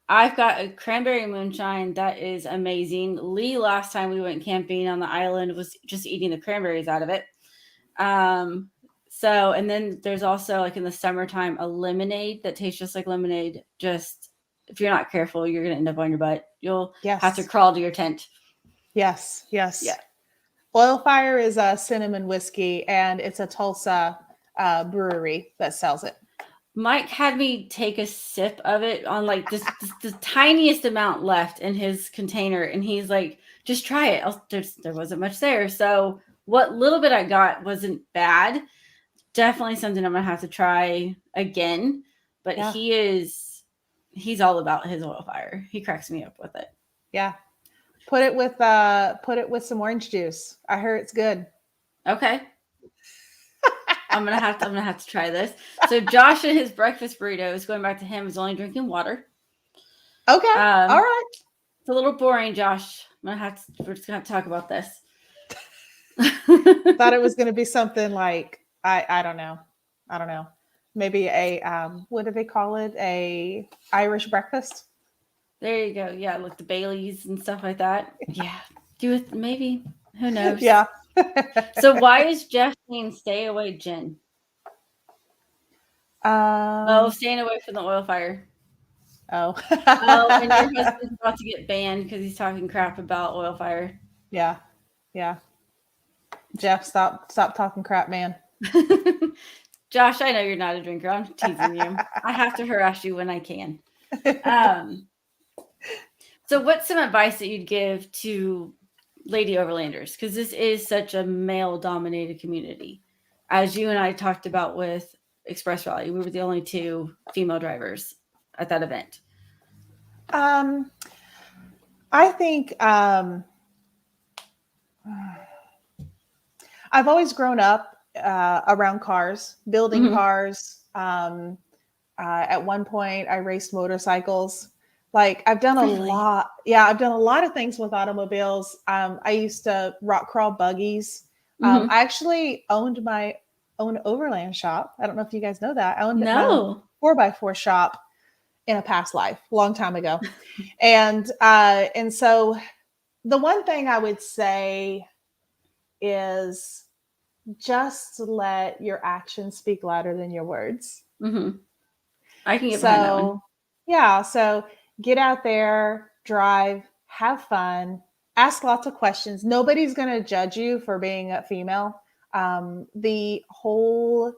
I've got a cranberry moonshine that is amazing. Lee, last time we went camping on the island, was just eating the cranberries out of it. And then there's also, like, in the summertime, a lemonade that tastes just like lemonade. Just, if you're not careful, you're going to end up on your butt. You'll have to crawl to your tent.
Yes. Yeah. Oil Fire is a cinnamon whiskey, and it's a Tulsa brewery that sells it.
Mike had me take a sip of it on like the tiniest amount left in his container. And he's like, just try it. There wasn't much there. So what little bit I got wasn't bad. Definitely something I'm going to have to try again. But he's all about his Oil Fire. He cracks me up with it.
Yeah. Put it with some orange juice. I heard it's good.
Okay. I'm gonna have to try this. So Josh and his breakfast burritos, going back to him, is only drinking water.
Okay. All right.
It's a little boring, Josh. we're just gonna have to talk about this.
Thought it was gonna be something like I don't know. Maybe a what do they call it? A Irish breakfast.
There you go. Yeah, like the Baileys and stuff like that. Yeah. Do it maybe. Who knows?
Yeah.
So why is Jeff saying stay away, Jen? Staying away from the oil fire.
And
your husband's about to get banned because he's talking crap about oil fire.
Yeah. Jeff, stop talking crap, man.
Josh, I know you're not a drinker. I'm teasing you. I have to harass you when I can. So what's some advice that you'd give to lady overlanders? Because this is such a male-dominated community. As you and I talked about with Express Rally, we were the only 2 female drivers at that event.
I think I've always grown up around cars, building cars. At one point, I raced motorcycles. Like I've done a lot. Yeah, I've done a lot of things with automobiles. I used to rock crawl buggies. I actually owned my own overland shop. I don't know if you guys know that. I owned my own 4x4 shop in a past life, a long time ago. And so the one thing I would say is just let your actions speak louder than your words.
Mm-hmm. I can get behind that one.
So, yeah, so get out there, drive, have fun, ask lots of questions. Nobody's going to judge you for being a female. The whole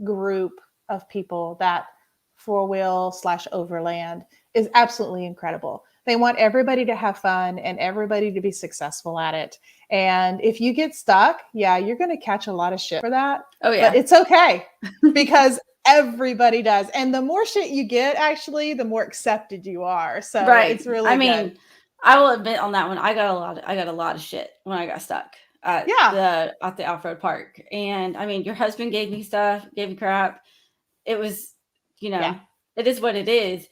group of people that four wheel / overland is absolutely incredible. They want everybody to have fun and everybody to be successful at it. And if you get stuck, yeah, you're going to catch a lot of shit for that.
Oh yeah.
But it's okay because everybody does. And the more shit you get, actually, the more accepted you are. So
right.
it's really
I mean,
good.
I will admit on that one, I got a lot of shit when I got stuck at
Yeah.
the off-road park. And I mean, your husband gave me stuff, gave me crap. It was,
Yeah.
it is what it is.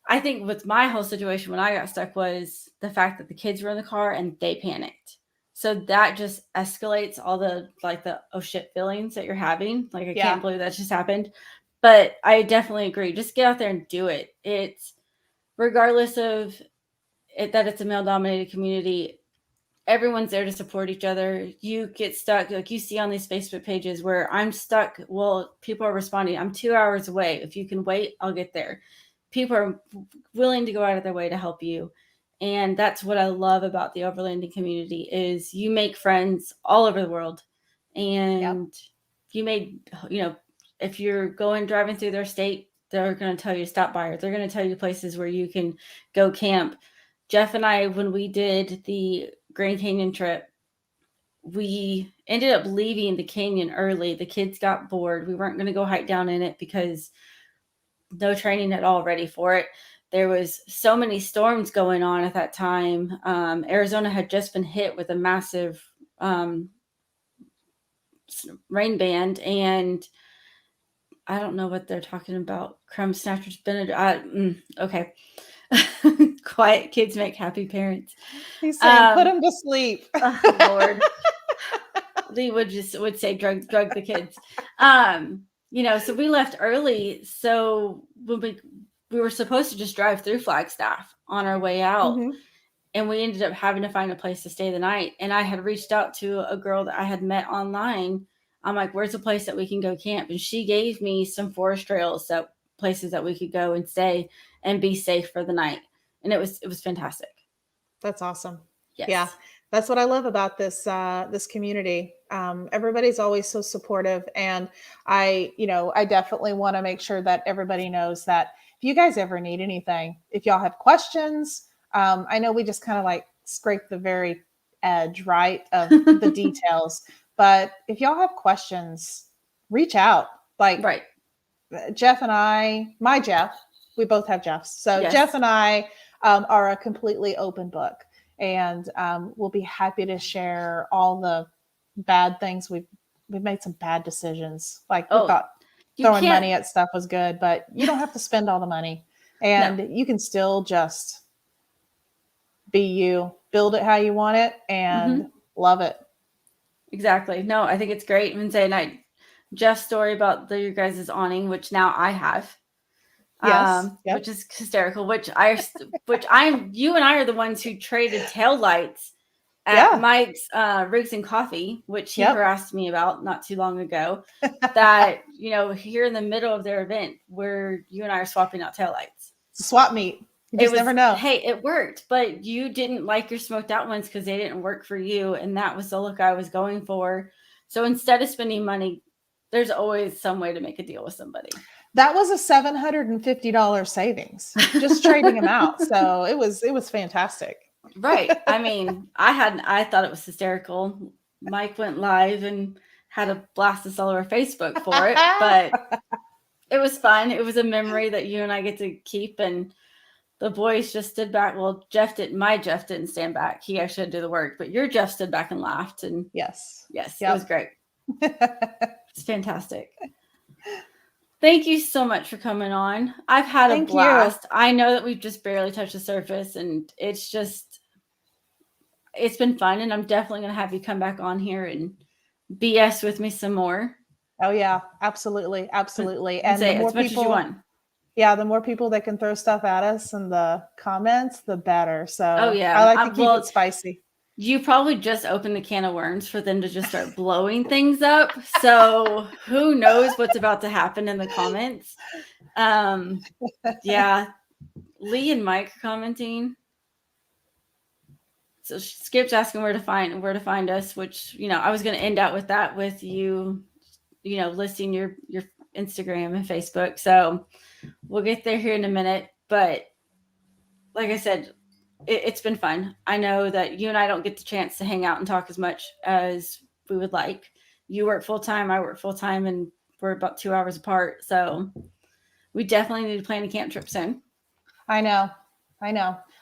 I think with my whole situation when I got stuck was the fact that the kids were in the car and they panicked. So that just escalates all the oh shit feelings that you're having. Like, I can't believe that just happened. But I definitely agree. Just get out there and do it. It's regardless of that it's a male dominated community. Everyone's there to support each other. You get stuck, like you see on these Facebook pages where I'm stuck. Well, people are responding. I'm 2 hours away. If you can wait, I'll get there. People are willing to go out of their way to help you. And that's what I love about the overlanding community is you make friends all over the world. And you made, if you're driving through their state, they're going to tell you to stop by, or they're going to tell you places where you can go camp. Jeff and I, when we did the Grand Canyon trip, we ended up leaving the canyon early. The kids got bored. We weren't going to go hike down in it because no training at all ready for it. There was so many storms going on at that time. Arizona had just been hit with a massive rain band, and I don't know what they're talking about. Crumb snatchers, okay. Quiet kids make happy parents.
He's saying, put them to sleep.
Oh, Lord. Lee would say drug the kids. So we left early. So when we were supposed to just drive through Flagstaff on our way out. Mm-hmm. And we ended up having to find a place to stay the night. And I had reached out to a girl that I had met online. I'm like, where's a place that we can go camp? And she gave me some forest trails, places that we could go and stay and be safe for the night. And it was fantastic.
That's awesome.
Yes.
Yeah. That's what I love about this community. Everybody's always so supportive. And I definitely want to make sure that everybody knows that if you guys ever need anything, if y'all have questions, I know we just kind of like scrape the very edge, right, of the details. But if y'all have questions, reach out. Like
right.
Jeff and my Jeff, we both have Jeffs. So yes. Jeff and I are a completely open book. And we'll be happy to share all the bad things. We've made some bad decisions. Like we thought throwing money at stuff was good, but you don't have to spend all the money. And you can still just be you, build it how you want it, and love it.
Exactly. No, I think it's great. And Jeff's story about your guys' awning, which now I have.
Yes.
Which is hysterical, you and I are the ones who traded tail lights at Mike's Rigs and Coffee, which he harassed me about not too long ago. That, here in the middle of their event where you and I are swapping out tail lights.
Swap meet. You just never know.
Hey, it worked, but you didn't like your smoked out ones because they didn't work for you. And that was the look I was going for. So instead of spending money, there's always some way to make a deal with somebody.
That was a $750 savings, just trading them out. So it was fantastic.
Right. I mean, I thought it was hysterical. Mike went live and had a blast us all over Facebook for it, but it was fun. It was a memory that you and I get to keep. And the boys just stood back. Well, my Jeff didn't stand back. He actually had to do the work, but your Jeff stood back and laughed. And
yes,
it was great. It's fantastic. Thank you so much for coming on. I've had a blast. I know that we've just barely touched the surface, and it's been fun. And I'm definitely going to have you come back on here and BS with me some more.
Oh yeah, absolutely. Absolutely.
And say as much as you want.
Yeah. The more people that can throw stuff at us in the comments, the better. So
I
like to keep it spicy.
You probably just opened the can of worms for them to just start blowing things up. So who knows what's about to happen in the comments. Yeah. Lee and Mike commenting. So Skip's asking where to find us, which, I was going to end out with that with you, listing your Instagram and Facebook. So we'll get there here in a minute. But like I said, it's been fun. I know that you and I don't get the chance to hang out and talk as much as we would like. You work full time, I work full time, and we're about 2 hours apart. So we definitely need to plan a camp trip soon.
I know.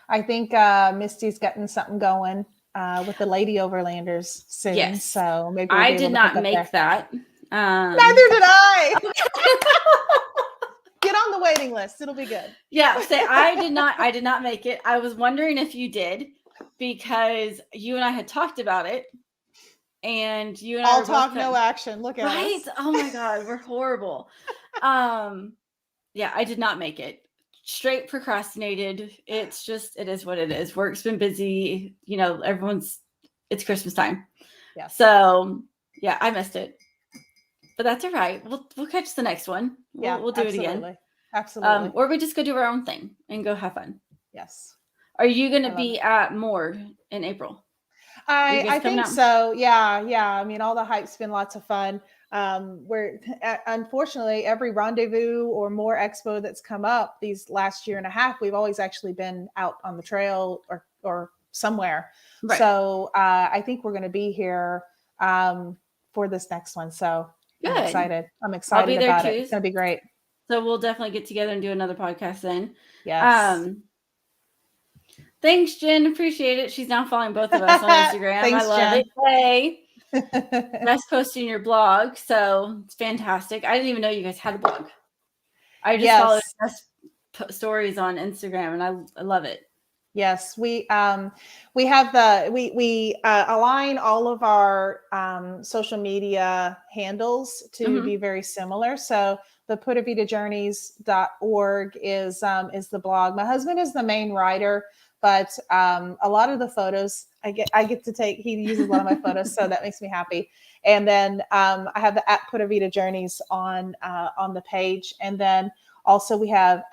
I think Misty's getting something going with the Lady Overlanders soon.
Yes.
So maybe
I did not make that.
Neither did I. Get on the waiting list. It'll be good.
Yeah, say I did not make it. I was wondering if you did, because you and I had talked about it, and you and I
all
were
talk, no action. Look at
right.
us.
Oh my God, we're horrible. Yeah, I did not make it. Straight procrastinated. It is what it is. Work's been busy. It's Christmas time.
Yeah.
So yeah, I missed it. But that's all right. We'll catch the next one. We'll do it again.
Absolutely.
Or we just go do our own thing and go have fun.
Yes.
Are you going to be at Moore in April?
I think so. Yeah. I mean, all the hype's been lots of fun. We're unfortunately every rendezvous or more expo that's come up these last year and a half, we've always actually been out on the trail or somewhere. Right. So I think we're going to be here for this next one. So good. I'm excited. I'll be there about too. It's going to be great.
So we'll definitely get together and do another podcast then.
Yes.
Thanks, Jen. Appreciate it. She's now following both of us on Instagram.
Thanks,
I love
Jen.
it. Hey. That's posting your blog, so it's fantastic. I didn't even know you guys had a blog. I just followed best stories on Instagram, and I love it.
Yes, we have we align all of our social media handles to be very similar. So the putavitajourneys.org is the blog. My husband is the main writer, but a lot of the photos I get to take. He uses a lot of my photos, so that makes me happy. And then I have the @PutAvitaJourneys on the page, and then also we have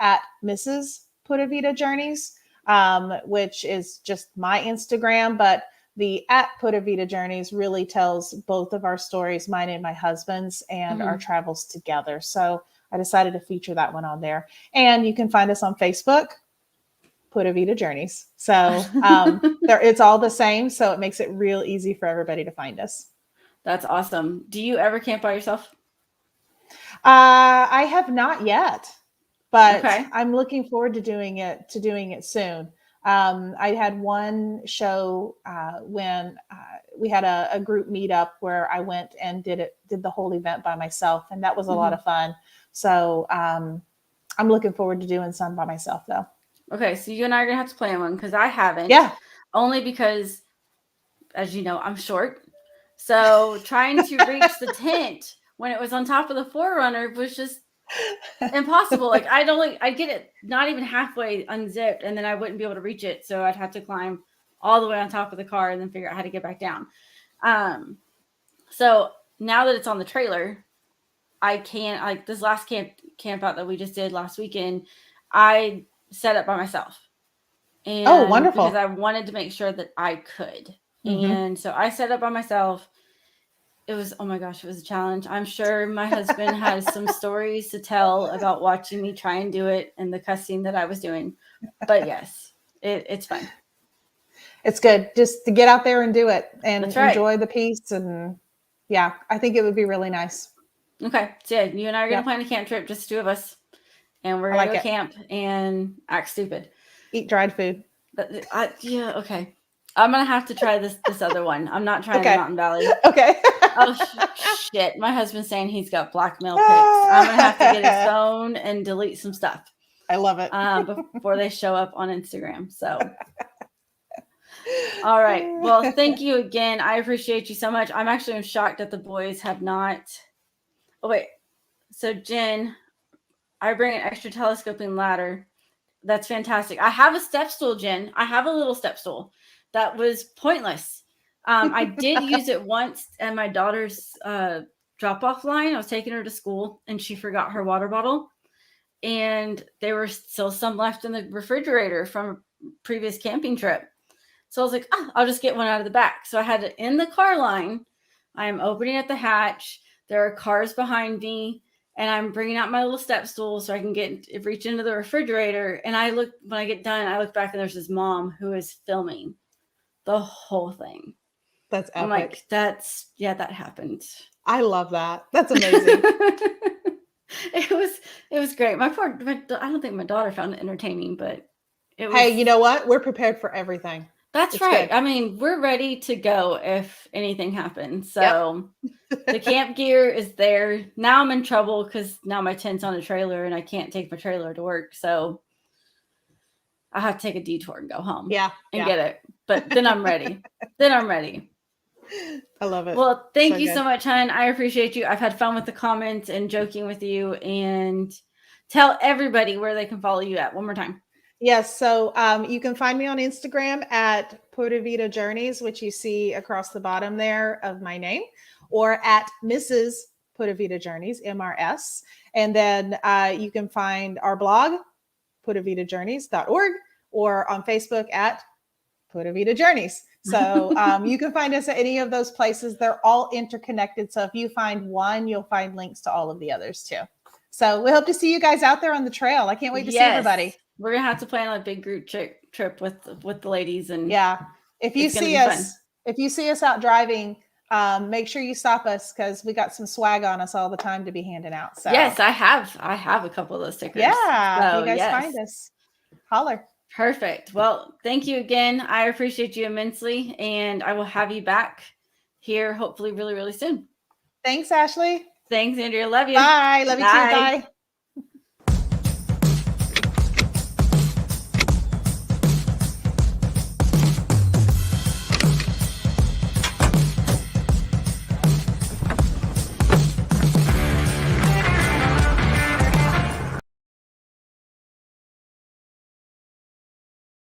@Mrs. PutAvitaJourneys. Which is just my Instagram, but the @PutAvitaJourneys really tells both of our stories, mine and my husband's, and our travels together. So I decided to feature that one on there. And you can find us on Facebook, PutAvitaJourneys. So it's all the same. So it makes it real easy for everybody to find us.
That's awesome. Do you ever camp by yourself?
I have not yet. But I'm looking forward to doing it soon. I had one show when we had a group meetup where I went and did the whole event by myself, and that was a lot of fun. So I'm looking forward to doing some by myself though.
Okay, so you and I are gonna have to plan one because I haven't.
Yeah.
Only because, as you know, I'm short. So trying to reach the tent when it was on top of the Forerunner was just impossible. Like I'd get it not even halfway unzipped, and then I wouldn't be able to reach it. So I'd have to climb all the way on top of the car and then figure out how to get back down. So now that it's on the trailer, I can't, like this last camp out that we just did last weekend, I set up by myself. And
wonderful.
Because I wanted to make sure that I could. And so I set up by myself. It was, oh my gosh, it was a challenge. I'm sure my husband has some stories to tell about watching me try and do it and the cussing that I was doing. But yes, it's fun.
It's good just to get out there and do it and enjoy the peace. And yeah, I think it would be really nice.
Okay. So yeah, you and I are going to plan a camp trip, just 2 of us. And we're going to go camp and act stupid.
Eat dried food.
Yeah, okay. I'm going to have to try this other one. I'm not trying the Mountain Valley.
Okay.
Oh, shit. My husband's saying he's got blackmail pics. I'm going to have to get his phone and delete some stuff.
I love it.
Before they show up on Instagram. So, all right. Well, thank you again. I appreciate you so much. I'm shocked that the boys have not. Oh, wait. So, Jen, I bring an extra telescoping ladder. That's fantastic. I have a step stool, Jen. I have a little step stool. that was pointless. I did use it once at my daughter's drop-off line. I was taking her to school, and she forgot her water bottle, and there were still some left in the refrigerator from a previous camping trip. So I was like, I'll just get one out of the back. So I had it in the car line. I am opening at the hatch. There are cars behind me, and I'm bringing out my little step stool so I can reach into the refrigerator. And when I get done, I look back, and there's this mom who is filming the whole thing.
That's epic.
I'm like, that happened.
I love that. That's amazing.
It was great. I don't think my daughter found it entertaining, but it was.
Hey, you know what? We're prepared for everything.
That's right. Good. I mean, we're ready to go if anything happens. So the camp gear is there. Now I'm in trouble because now my tent's on a trailer and I can't take my trailer to work. So I have to take a detour and go home.
Yeah.
And get it. But then I'm ready.
I love it.
Well, thank you so much, hon. I appreciate you. I've had fun with the comments and joking with you. And tell everybody where they can follow you at one more time.
Yes. So you can find me on Instagram at Pura Vida Journeys, which you see across the bottom there of my name, or at Mrs. Pura Vida Journeys, MRS. And then you can find our blog, puravidajourneys.org, or on Facebook at Pura Vida Journeys. So you can find us at any of those places. They're all interconnected. So if you find one, you'll find links to all of the others too. So we hope to see you guys out there on the trail. I can't wait to see everybody.
We're gonna have to plan a big group trip with the ladies, and
if you see us out driving, make sure you stop us because we got some swag on us all the time to be handing out. So
yes, I have a couple of those stickers.
Yeah, so, you guys find us, holler.
Perfect. Well, thank you again. I appreciate you immensely, and I will have you back here hopefully really, really soon.
Thanks, Ashley.
Thanks, Andrea. Love you.
Bye. Love you too. Bye.